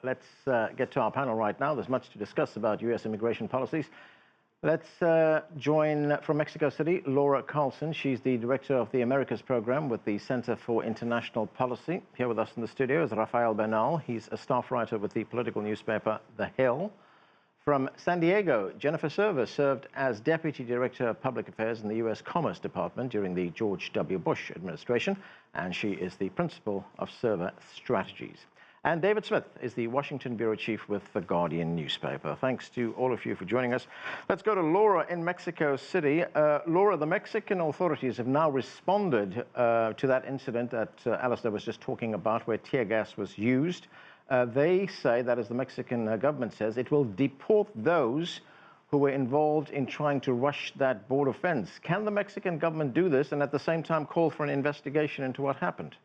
let's get to our panel right now. There's much to discuss about U.S. immigration policies. Let's join from Mexico City, Laura Carlsen. She's the director of the Americas program with the Center for International Policy. Here with us in the studio is Rafael Bernal. He's a staff writer with the political newspaper The Hill. From San Diego, Jenifer Sarver served as Deputy Director of Public Affairs in the U.S. Commerce Department during the George W. Bush administration, and she is the principal of Sarver Strategies. And David Smith is the Washington bureau chief with The Guardian newspaper. Thanks to all of you for joining us. Let's go to Laura in Mexico City. Laura, the Mexican authorities have now responded to that incident that Alistair was just talking about, where tear gas was used. They say that, as the Mexican government says, it will deport those who were involved in trying to rush that border fence. Can the Mexican government do this and at the same time call for an investigation into what happened?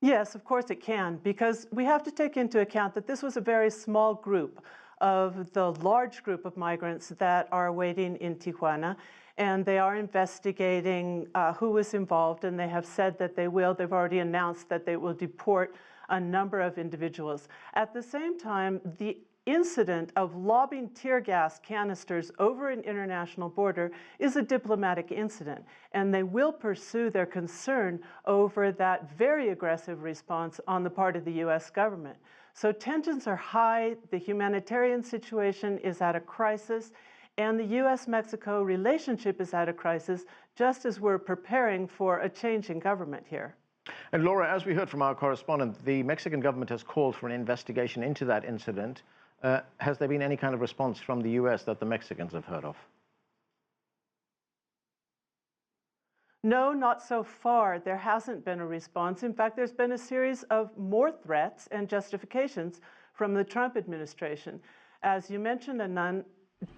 Yes, of course it can, because we have to take into account that this was a very small group of the large group of migrants that are waiting in Tijuana, and they are investigating who was involved, and they have said that they will. They've already announced that they will deport a number of individuals. At the same time, the incident of lobbing tear gas canisters over an international border is a diplomatic incident, and they will pursue their concern over that very aggressive response on the part of the U.S. government. So tensions are high, the humanitarian situation is at a crisis, and the U.S.-Mexico relationship is at a crisis, just as we're preparing for a change in government here. And Laura, as we heard from our correspondent, the Mexican government has called for an investigation into that incident. Has there been any kind of response from the U.S. that the Mexicans have heard of? No, not so far. There hasn't been a response. In fact, there's been a series of more threats and justifications from the Trump administration. As you mentioned, Anand,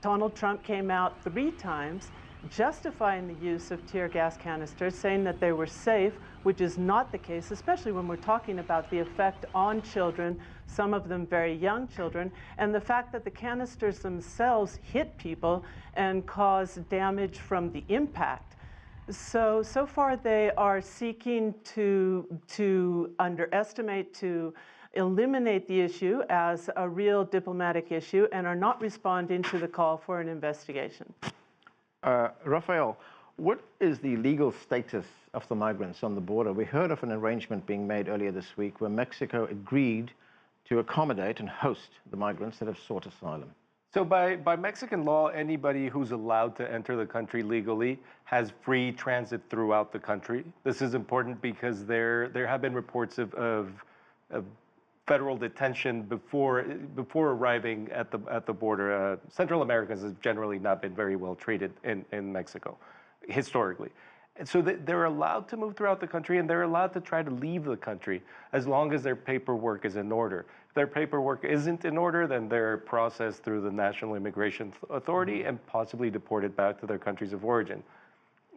Donald Trump came out 3 times justifying the use of tear gas canisters, saying that they were safe, which is not the case, especially when we're talking about the effect on children, some of them very young children, and the fact that the canisters themselves hit people and cause damage from the impact. So far they are seeking to underestimate, to eliminate the issue as a real diplomatic issue, and are not responding to the call for an investigation. Rafael, what is the legal status of the migrants on the border? We heard of an arrangement being made earlier this week where Mexico agreed to accommodate and host the migrants that have sought asylum. So by Mexican law, anybody who's allowed to enter the country legally has free transit throughout the country. This is important because there have been reports of federal detention before arriving at the border. Central Americans have generally not been very well treated in Mexico, historically. And so they're allowed to move throughout the country, and they're allowed to try to leave the country as long as their paperwork is in order. If their paperwork isn't in order, then they're processed through the National Immigration Authority and possibly deported back to their countries of origin.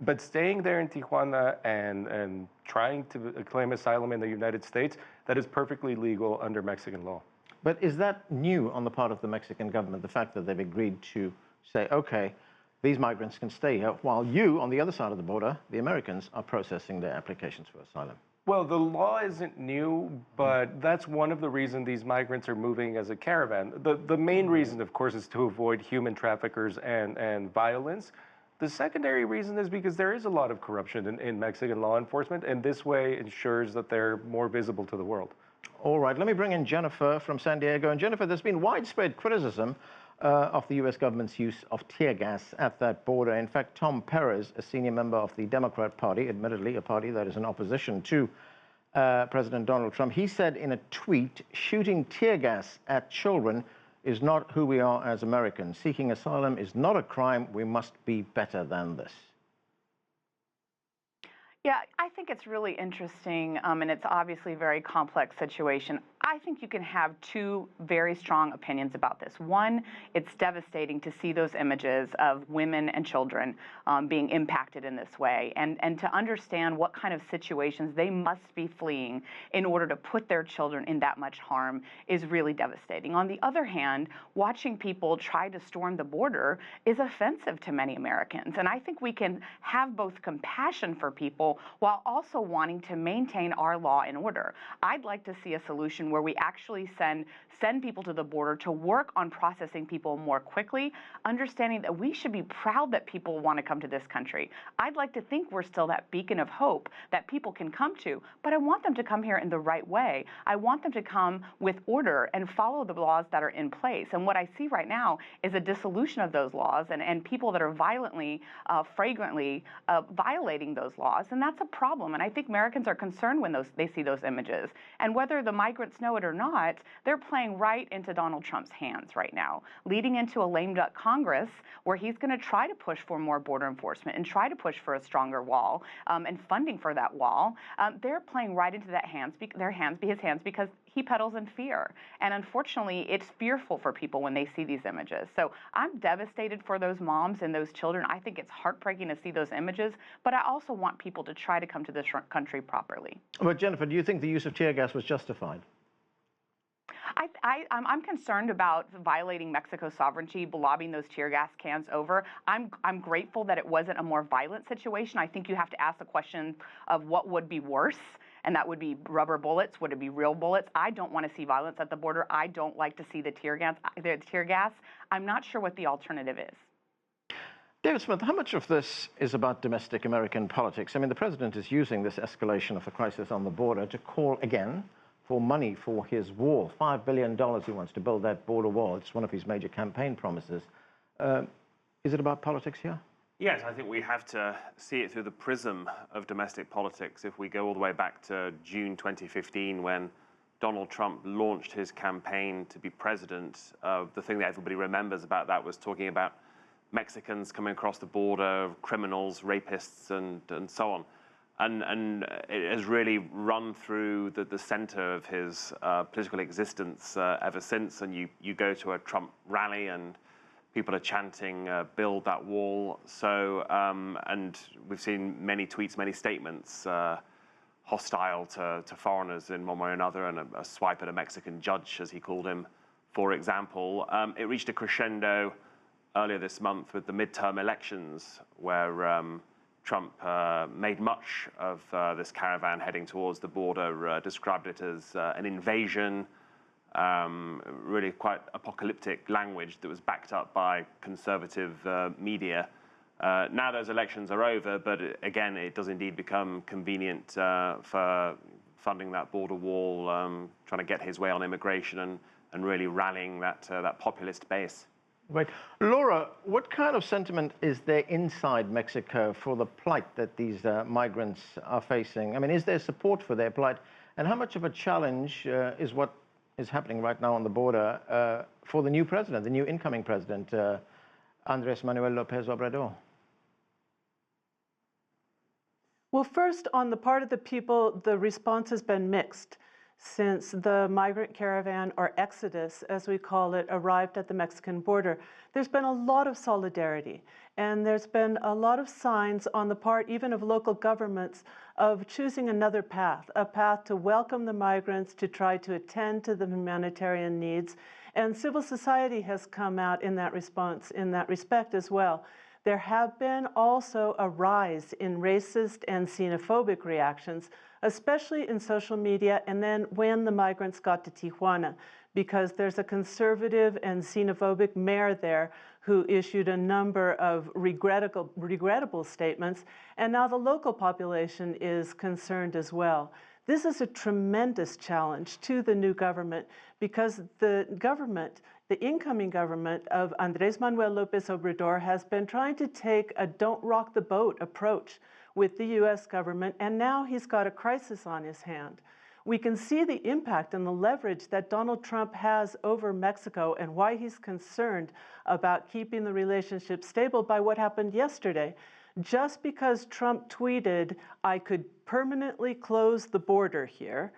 But staying there in Tijuana and trying to claim asylum in the United States, that is perfectly legal under Mexican law. But is that new on the part of the Mexican government, the fact that they've agreed to say, okay, these migrants can stay here, while you, on the other side of the border, the Americans, are processing their applications for asylum? Well, the law isn't new, but that's one of the reasons these migrants are moving as a caravan. The main reason, of course, is to avoid human traffickers and violence. The secondary reason is because there is a lot of corruption in Mexican law enforcement, and this way ensures that they're more visible to the world. All right, let me bring in Jenifer from San Diego. And Jenifer, there's been widespread criticism of the U.S. government's use of tear gas at that border. In fact, Tom Perez, a senior member of the Democrat Party, admittedly a party that is in opposition to President Donald Trump, he said in a tweet, shooting tear gas at children is not who we are as Americans. Seeking asylum is not a crime. We must be better than this. Yeah, I think it's really interesting, and it's obviously a very complex situation. I think you can have two very strong opinions about this. One, it's devastating to see those images of women and children being impacted in this way, and to understand what kind of situations they must be fleeing in order to put their children in that much harm is really devastating. On the other hand, watching people try to storm the border is offensive to many Americans, and I think we can have both compassion for people while also wanting to maintain our law and order. I'd like to see a solution where we actually send people to the border to work on processing people more quickly, understanding that we should be proud that people want to come to this country. I'd like to think we're still that beacon of hope that people can come to, but I want them to come here in the right way. I want them to come with order and follow the laws that are in place. And what I see right now is a dissolution of those laws and people that are violently, flagrantly violating those laws, and that's a problem. And I think Americans are concerned when they see those images. And whether the migrants know it or not, they're playing right into Donald Trump's hands right now, leading into a lame duck Congress where he's going to try to push for more border enforcement and try to push for a stronger wall and funding for that wall. They're playing right into his hands because he peddles in fear. And unfortunately, it's fearful for people when they see these images. So I'm devastated for those moms and those children. I think it's heartbreaking to see those images, but I also want people to try to come to this country properly. But Jenifer, do you think the use of tear gas was justified? I'm concerned about violating Mexico's sovereignty, lobbing those tear gas cans over. I'm grateful that it wasn't a more violent situation. I think you have to ask the question of what would be worse, and that would be rubber bullets. Would it be real bullets? I don't want to see violence at the border. I don't like to see the tear gas. I'm not sure what the alternative is. David Smith, how much of this is about domestic American politics? I mean, the president is using this escalation of the crisis on the border to call again for money for his wall. $5 billion he wants to build that border wall. It's one of his major campaign promises. Is it about politics here? Yes, I think we have to see it through the prism of domestic politics. If we go all the way back to June 2015, when Donald Trump launched his campaign to be president, the thing that everybody remembers about that was talking about Mexicans coming across the border, criminals, rapists, and so on. And it has really run through the center of his political existence ever since. And you go to a Trump rally and people are chanting, build that wall. So, and we've seen many tweets, many statements hostile to foreigners in one way or another, and a swipe at a Mexican judge, as he called him, for example. It reached a crescendo earlier this month with the midterm elections, where Trump made much of this caravan heading towards the border, described it as an invasion, really quite apocalyptic language that was backed up by conservative media. Now those elections are over, but again, it does indeed become convenient for funding that border wall, trying to get his way on immigration and really rallying that populist base. Right. Laura, what kind of sentiment is there inside Mexico for the plight that these migrants are facing? I mean, is there support for their plight? And how much of a challenge is what is happening right now on the border for the new president, the new incoming president, Andrés Manuel López Obrador? Well, first, on the part of the people, the response has been mixed since the migrant caravan, or exodus, as we call it, arrived at the Mexican border. There's been a lot of solidarity, and there's been a lot of signs on the part even of local governments of choosing another path, a path to welcome the migrants, to try to attend to the humanitarian needs. And civil society has come out in that response, in that respect as well. There have been also a rise in racist and xenophobic reactions, especially in social media, and then when the migrants got to Tijuana, because there's a conservative and xenophobic mayor there who issued a number of regrettable statements, and now the local population is concerned as well. This is a tremendous challenge to the new government, because the incoming government of Andrés Manuel López Obrador has been trying to take a don't rock the boat approach with the U.S. government, and now he's got a crisis on his hand. We can see the impact and the leverage that Donald Trump has over Mexico and why he's concerned about keeping the relationship stable by what happened yesterday. Just because Trump tweeted, "I could permanently close the border here,"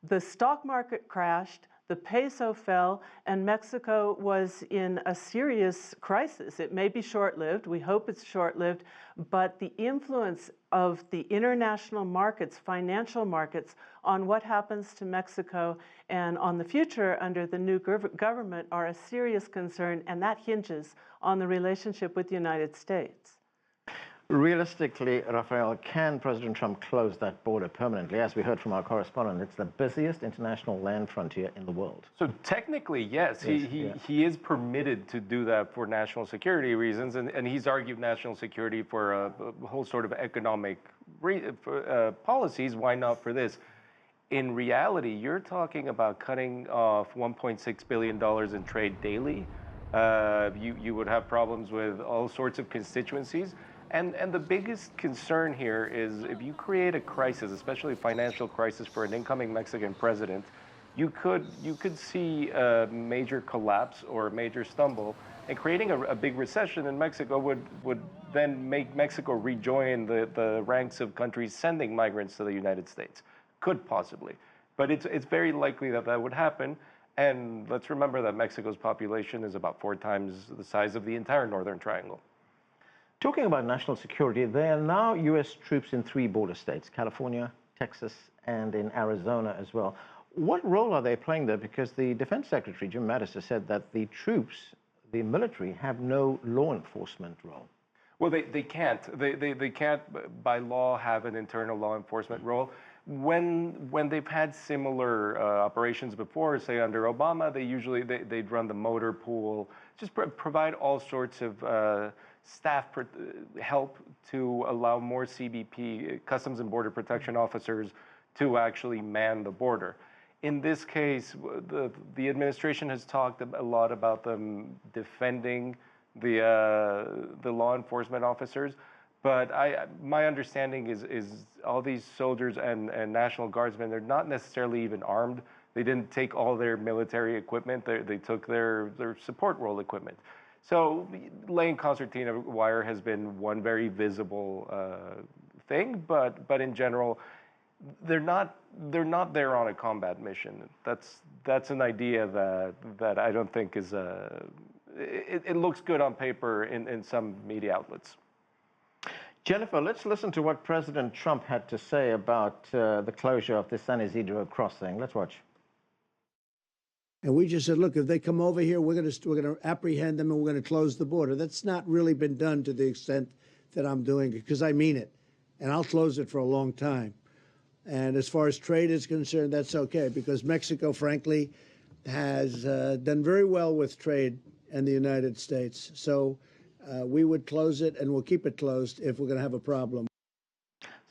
The stock market crashed, the peso fell, and Mexico was in a serious crisis. It may be short-lived, we hope it's short-lived, but the influence of the international markets, financial markets, on what happens to Mexico and on the future under the new government are a serious concern, and that hinges on the relationship with the United States. Realistically, Rafael, can President Trump close that border permanently? As we heard from our correspondent, it's the busiest international land frontier in the world. So technically, yes, he is permitted to do that for national security reasons, and he's argued national security for a whole sort of economic policies. Why not for this? In reality, you're talking about cutting off $1.6 billion in trade daily. You would have problems with all sorts of constituencies. And the biggest concern here is if you create a crisis, especially a financial crisis for an incoming Mexican president, you could see a major collapse or a major stumble, and creating a big recession in Mexico would then make Mexico rejoin the ranks of countries sending migrants to the United States. Could possibly, but it's very likely that that would happen. And let's remember that Mexico's population is about 4 times the size of the entire Northern Triangle. Talking about national security, there are now U.S. troops in 3 border states, California, Texas, and in Arizona as well. What role are they playing there? Because the Defense Secretary, Jim Mattis, has said that the troops, the military, have no law enforcement role. Well, they can't. They can't, by law, have an internal law enforcement role. When they've had similar operations before, say under Obama, they'd run the motor pool, just provide all sorts of staff help to allow more CBP, Customs and Border Protection officers, to actually man the border. In this case, the administration has talked a lot about them defending the law enforcement officers, but my understanding is all these soldiers and National Guardsmen, they're not necessarily even armed. They didn't take all their military equipment. They took their support role equipment. So laying concertina wire has been one very visible thing, but in general, they're not there on a combat mission. That's an idea that I don't think is it looks good on paper in some media outlets. Jenifer, let's listen to what President Trump had to say about the closure of the San Isidro crossing. Let's watch. And we just said, look, if they come over here, we're going to apprehend them and we're going to close the border. That's not really been done to the extent that I'm doing it, because I mean it. And I'll close it for a long time. And as far as trade is concerned, that's okay, because Mexico, frankly, has done very well with trade in the United States. So we would close it, and we'll keep it closed if we're going to have a problem.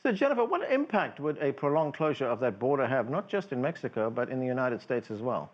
So, Jenifer, what impact would a prolonged closure of that border have, not just in Mexico, but in the United States as well?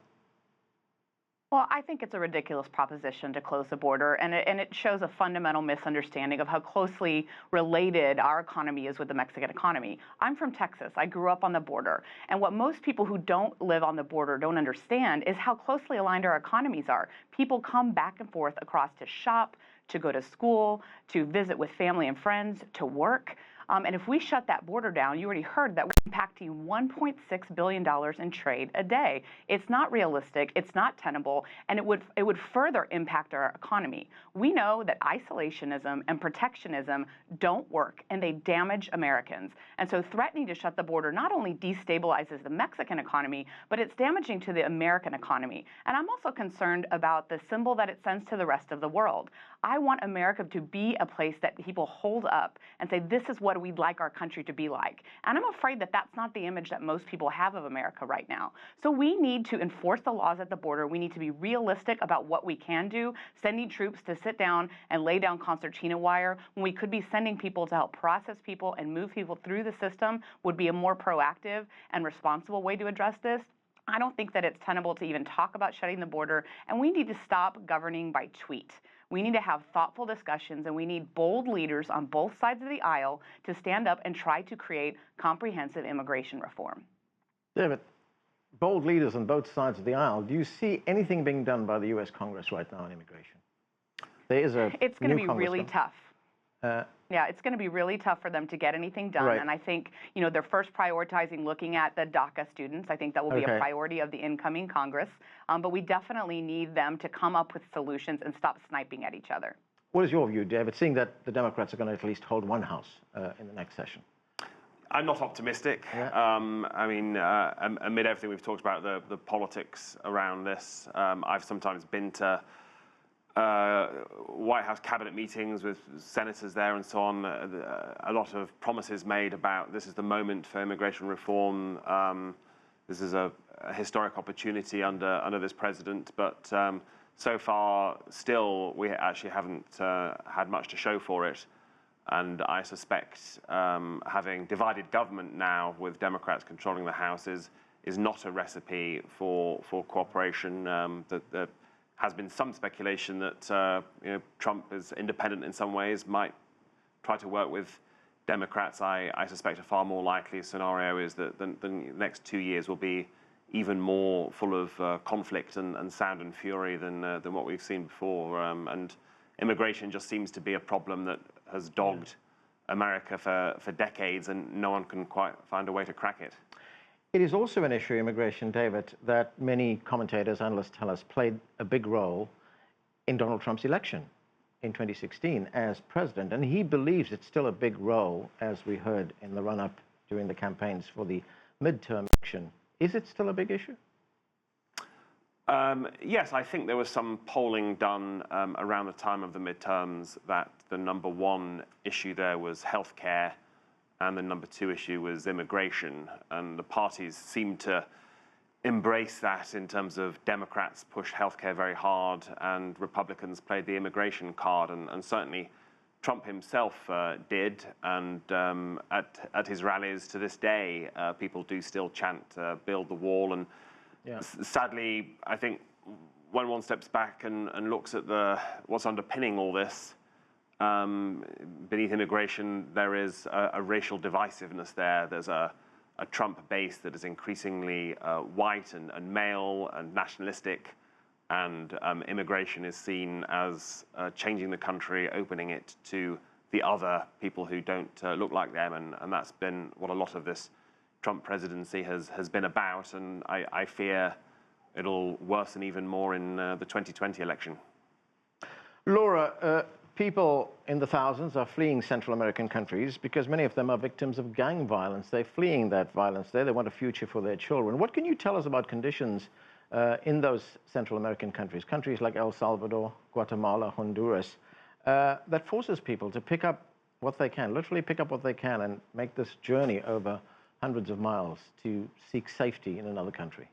Well, I think it's a ridiculous proposition to close the border, and it shows a fundamental misunderstanding of how closely related our economy is with the Mexican economy. I'm from Texas. I grew up on the border, and what most people who don't live on the border don't understand is how closely aligned our economies are. People come back and forth across to shop, to go to school, to visit with family and friends, to work. And if we shut that border down, you already heard that we're impacting $1.6 billion in trade a day. It's not realistic, it's not tenable, and it would further impact our economy. We know that isolationism and protectionism don't work, and they damage Americans. And so threatening to shut the border not only destabilizes the Mexican economy, but it's damaging to the American economy. And I'm also concerned about the symbol that it sends to the rest of the world. I want America to be a place that people hold up and say, this is what we'd like our country to be like. And I'm afraid that that's not the image that most people have of America right now. So we need to enforce the laws at the border. We need to be realistic about what we can do. Sending troops to sit down and lay down concertina wire when we could be sending people to help process people and move people through the system would be a more proactive and responsible way to address this. I don't think that it's tenable to even talk about shutting the border, and we need to stop governing by tweet. We need to have thoughtful discussions, and we need bold leaders on both sides of the aisle to stand up and try to create comprehensive immigration reform. David, bold leaders on both sides of the aisle. Do you see anything being done by the U.S. Congress right now on immigration? There is a It's going to be really tough. Yeah, it's going to be really tough for them to get anything done. Right. And I think, you know, they're first prioritizing looking at the DACA students. I think that will be a priority of the incoming Congress. But we definitely need them to come up with solutions and stop sniping at each other. What is your view, David, seeing that the Democrats are going to at least hold one house in the next session? I'm not optimistic. Yeah. I mean, amid everything we've talked about, the politics around this, I've sometimes been to White House cabinet meetings with senators there and so on. A lot of promises made about this is the moment for immigration reform. This is a historic opportunity under this president, but so far, still, we actually haven't had much to show for it. And I suspect having divided government now with Democrats controlling the House is not a recipe for cooperation. There has been some speculation that you know, Trump is independent in some ways, might try to work with Democrats. I suspect a far more likely scenario is that the next 2 years will be even more full of conflict and sound and fury than what we've seen before. And immigration just seems to be a problem that has dogged America for decades, and no one can quite find a way to crack it. It is also an issue, immigration, David, that many commentators, analysts tell us played a big role in Donald Trump's election in 2016 as president. And he believes it's still a big role, as we heard in the run-up during the campaigns for the midterm election. Is it still a big issue? Yes, I think there was some polling done around the time of the midterms that the number one issue there was healthcare, and the number two issue was immigration. And the parties seemed to embrace that in terms of Democrats pushed healthcare very hard, and Republicans played the immigration card, and certainly Trump himself did. And at his rallies to this day, people do still chant, build the wall. And yeah. Sadly, I think when one steps back and looks at what's underpinning all this, beneath immigration, there is a racial divisiveness there. There's a Trump base that is increasingly white and male and nationalistic, and immigration is seen as changing the country, opening it to the other people who don't look like them, and that's been what a lot of this Trump presidency has been about, and I fear it'll worsen even more in the 2020 election. Laura, people in the thousands are fleeing Central American countries because many of them are victims of gang violence. They're fleeing that violence there. They want a future for their children. What can you tell us about conditions in those Central American countries, countries like El Salvador, Guatemala, Honduras, that forces people to pick up what they can, literally pick up what they can and make this journey over hundreds of miles to seek safety in another country?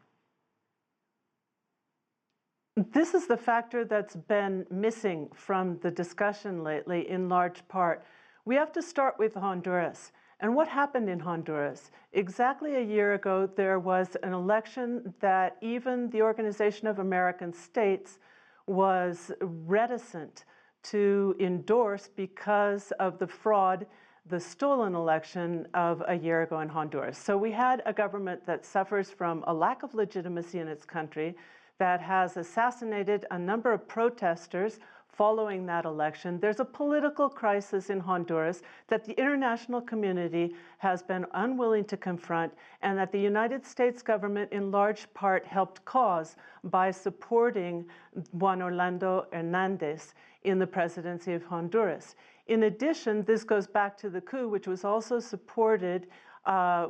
This is the factor that's been missing from the discussion lately in large part. We have to start with Honduras. And what happened in Honduras? Exactly a year ago, there was an election that even the Organization of American States was reticent to endorse because of the fraud, the stolen election of a year ago in Honduras. So we had a government that suffers from a lack of legitimacy in its country, that has assassinated a number of protesters following that election. There's a political crisis in Honduras that the international community has been unwilling to confront, and that the United States government in large part helped cause by supporting Juan Orlando Hernandez in the presidency of Honduras. In addition, this goes back to the coup, which was also supported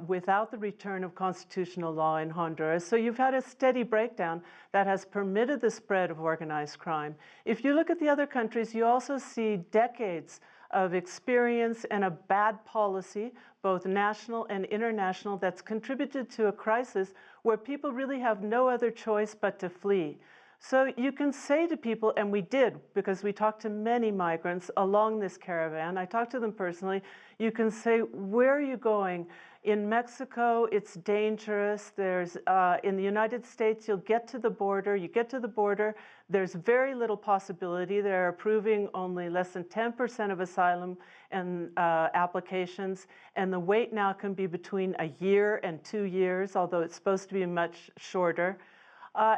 without the return of constitutional law in Honduras. So you've had a steady breakdown that has permitted the spread of organized crime. If you look at the other countries, you also see decades of experience and a bad policy, both national and international, that's contributed to a crisis where people really have no other choice but to flee. So you can say to people, and we did, because we talked to many migrants along this caravan. I talked to them personally. You can say, where are you going? In Mexico, it's dangerous. There's, in the United States, you'll get to the border. You get to the border, there's very little possibility. They're approving only less than 10% of asylum and applications. And the wait now can be between a year and 2 years, although it's supposed to be much shorter.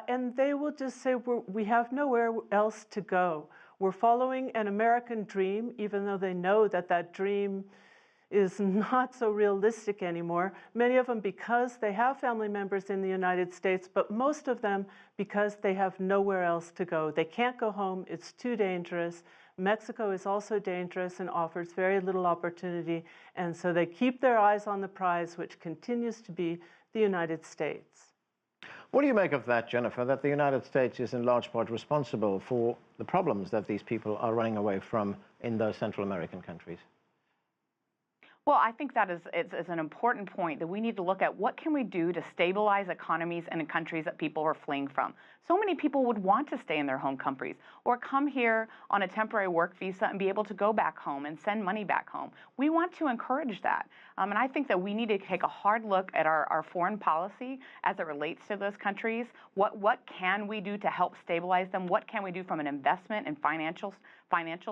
And they will just say, we have nowhere else to go. were following an American dream, even though they know that that dream is not so realistic anymore. Many of them because they have family members in the United States, but most of them because they have nowhere else to go. They can't go home, it's too dangerous. Mexico is also dangerous and offers very little opportunity, and so they keep their eyes on the prize, which continues to be the United States. What do you make of that, Jenifer, that the United States is in large part responsible for the problems that these people are running away from in those Central American countries? Well, I think that is an important point, that we need to look at what can we do to stabilize economies and in countries that people are fleeing from. So many people would want to stay in their home countries or come here on a temporary work visa and be able to go back home and send money back home. We want to encourage that. And I think that we need to take a hard look at our foreign policy as it relates to those countries. What can we do to help stabilize them? What can we do from an investment and financial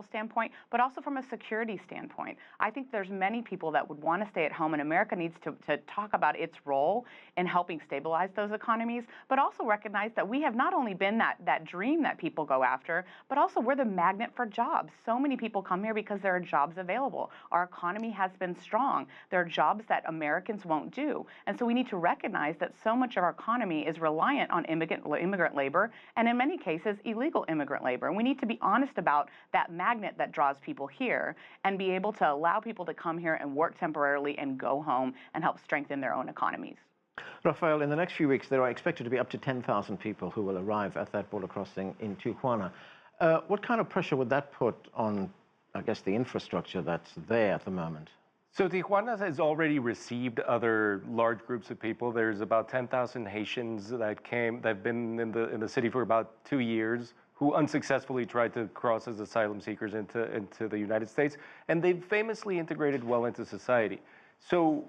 standpoint, but also from a security standpoint? I think there's many people that would want to stay at home, and America needs to talk about its role in helping stabilize those economies, but also recognize that we have not only been that dream that people go after, but also we're the magnet for jobs. So many people come here because there are jobs available. Our economy has been strong. There are jobs that Americans won't do. And so we need to recognize that so much of our economy is reliant on immigrant labor, and in many cases, illegal immigrant labor. And we need to be honest about that magnet that draws people here and be able to allow people to come here and work temporarily and go home and help strengthen their own economies. Rafael, in the next few weeks, there are expected to be up to 10,000 people who will arrive at that border crossing in Tijuana. What kind of pressure would that put on, I guess, the infrastructure that's there at the moment? So Tijuana has already received other large groups of people. There's about 10,000 Haitians that've been in the city for about 2 years, who unsuccessfully tried to cross as asylum seekers into the United States, and they've famously integrated well into society. So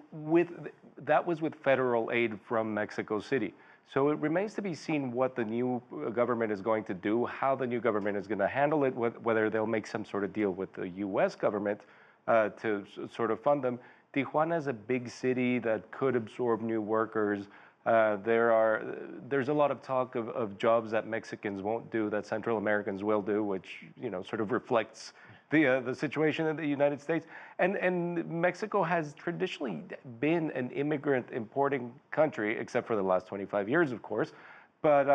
that was with federal aid from Mexico City. So it remains to be seen what the new government is going to do, how the new government is going to handle it, whether they'll make some sort of deal with the U.S. government to sort of fund them. Tijuana is a big city that could absorb new workers. There's a lot of talk of jobs that Mexicans won't do that Central Americans will do, which sort of reflects the situation in the United States. And Mexico has traditionally been an immigrant importing country, except for the last 25 years, of course. But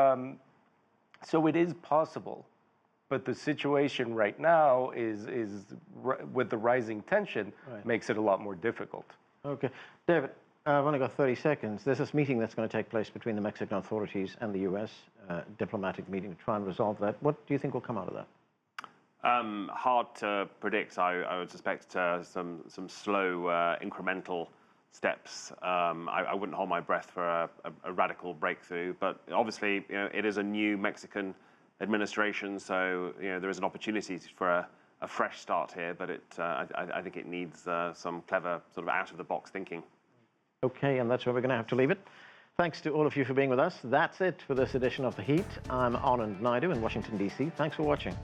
so it is possible. But the situation right now is with the rising tension, makes it a lot more difficult. Okay. David, I've only got 30 seconds. There's this meeting that's going to take place between the Mexican authorities and the U.S., diplomatic meeting to try and resolve that. What do you think will come out of that? Hard to predict. I would suspect some slow, incremental steps. I wouldn't hold my breath for a radical breakthrough, but obviously, it is a new Mexican administration, so there is an opportunity for a fresh start here. But I think it needs some clever sort of out-of-the-box thinking. Okay, and that's where we're going to have to leave it. Thanks to all of you for being with us. That's it for this edition of The Heat. I'm Anand Naidu in Washington, D.C. Thanks for watching.